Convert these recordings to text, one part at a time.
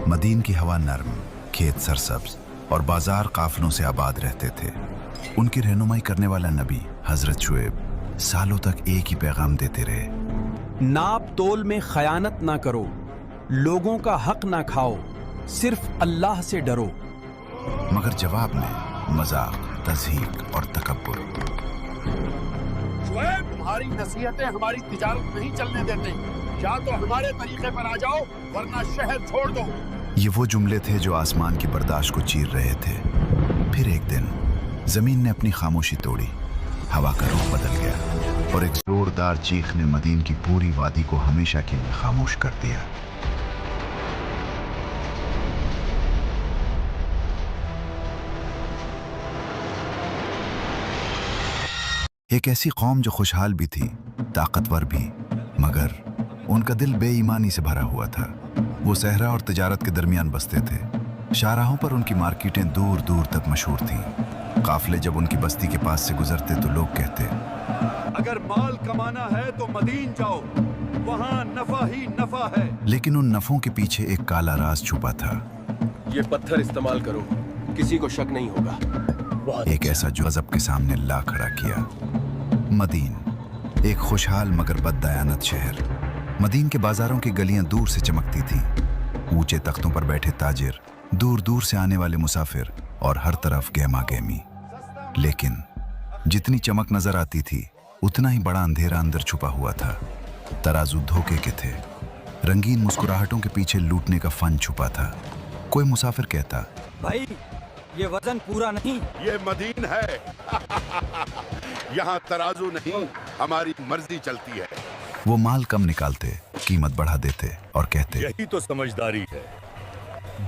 Medina की हवा नर्म, खेत सरसब्ज और बाजार काफिलों से आबाद रहते थे। उनकी रहनुमाई करने वाला नबी हजरत शुएब सालों तक एक ही पैगाम देते रहे। नाप तोल में खयानत ना करो, लोगों का हक ना खाओ, सिर्फ अल्लाह से डरो। मगर जवाब में मजाक, तज़हीक और तकब्बुर। शुएब, तुम्हारी नसीहतें हमारी तिजारत नहीं चलने देते। या तो हमारे तरीके पर आ जाओ वरना शहर छोड़ दो। ये वो जुमले थे जो आसमान की बर्दाश्त को चीर रहे थे। फिर एक दिन जमीन ने अपनी खामोशी तोड़ी, हवा का रुख बदल गया और एक जोरदार चीख ने मदीन की पूरी वादी को हमेशा के लिए खामोश कर दिया। एक ऐसी कौम जो खुशहाल भी थी, ताकतवर भी, मगर उनका दिल बेईमानी से भरा हुआ था। वो सहरा और तिजारत के दरमियान बसते थे। शाहराहों पर उनकी मार्केटें दूर दूर तक मशहूर थीं। काफिले जब उनकी बस्ती के पास से गुजरते तो लोग कहते, अगर माल कमाना है तो मदीन जाओ, वहाँ नफा ही नफा है। लेकिन उन नफों के पीछे एक काला राज छुपा था। ये पत्थर इस्तेमाल करो, किसी को शक नहीं होगा। एक ऐसा जो गज़ब के सामने ला खड़ा किया। मदीन, एक खुशहाल मगर बददयानत शहर। मदीन के बाजारों की गलियां दूर से चमकती थीं। ऊंचे तख्तों पर बैठे ताजिर, दूर दूर से आने वाले मुसाफिर और हर तरफ गहमा गहमी। लेकिन जितनी चमक नजर आती थी उतना ही बड़ा अंधेरा अंदर छुपा हुआ था। तराजू धोखे के थे, रंगीन मुस्कुराहटों के पीछे लूटने का फन छुपा था। कोई मुसाफिर कहता, भाई ये वजन पूरा नहीं। ये मदीन है। यहाँ तराजू नहीं, हमारी मर्जी चलती है। वो माल कम निकालते, कीमत बढ़ा देते और कहते, यही तो समझदारी है।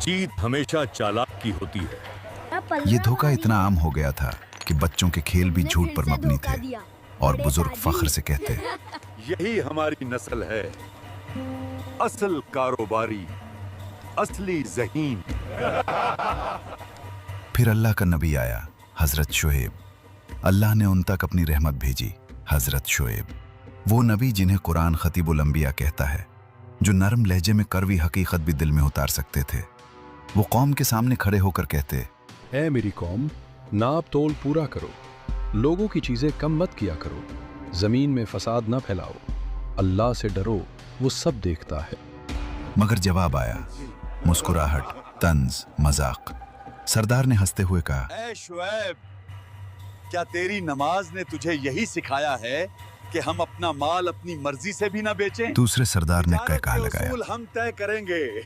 जीत हमेशा चालाक की होती है। ये धोखा इतना आम हो गया था कि बच्चों के खेल भी झूठ पर मबनी थे और बुजुर्ग फख्र से कहते, यही हमारी नस्ल है, असल कारोबारी, असली ज़हीन। फिर अल्लाह का नबी आया, हजरत शुएब। अल्लाह ने उन तक अपनी रहमत भेजी। हजरत शुएब, वो नबी जिन्हें कुरान खतीबुल अंबिया कहता है, जो नरम लहजे में कड़वी हकीकत भी दिल में उतार सकते थे। वो कौम के सामने खड़े होकर कहते, ऐ मेरी कौम, नाप तोल पूरा करो, लोगों की चीजें कम मत किया करो, जमीन में फसाद न फैलाओ, अल्लाह से डरो, वो सब देखता है। मगर जवाब आया, मुस्कुराहट, तंज, मजाक। सरदार ने हंसते हुए कहा, ऐ शुएब, क्या तेरी नमाज ने तुझे यही सिखाया है कि हम अपना माल अपनी मर्जी से भी ना बेचें? दूसरे सरदार ने कह कहा लगाया, हम तय करेंगे।